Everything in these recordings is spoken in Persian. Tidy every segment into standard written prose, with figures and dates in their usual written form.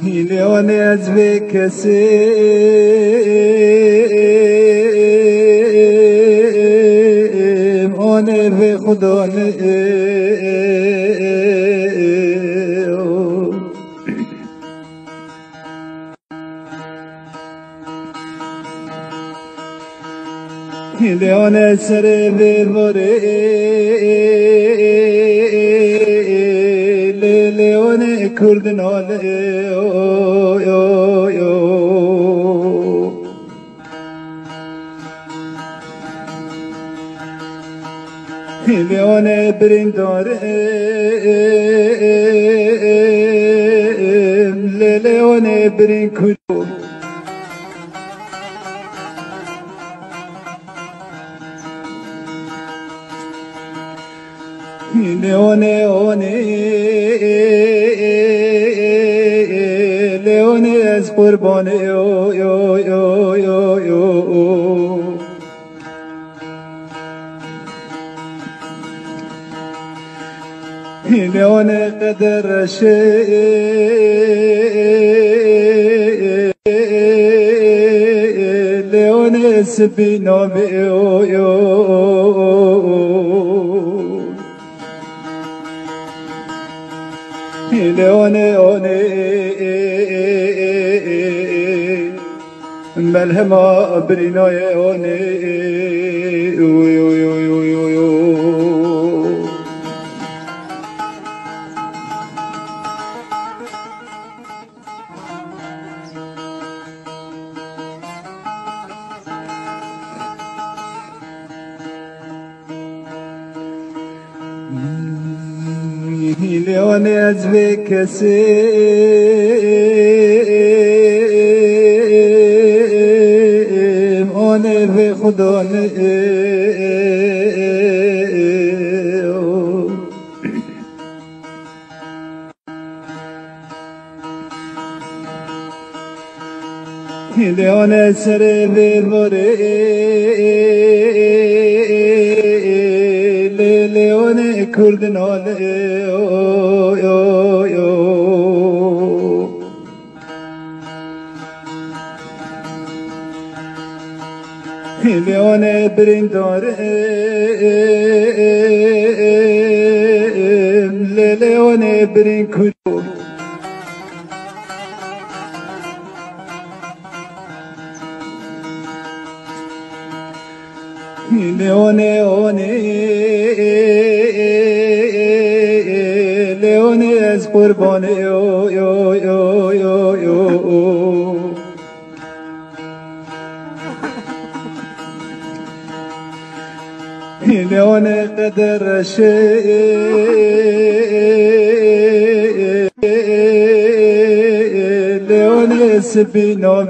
لیون از به کسی آنه به خدا نه لیون سر به باره لیون کردناله لیون برینداره لیون برین کلو لیون از قربان لیون قدر لیون سبینا لیون ملهما برینای لیون از به کسی آنه به خدا نه لیون سر به باره لیون کردناله لیون برینداره لیون برین کلو لیون از قربان لیون قدر لیون سبینا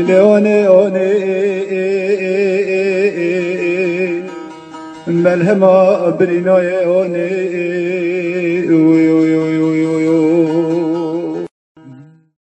لیون ملهما برینای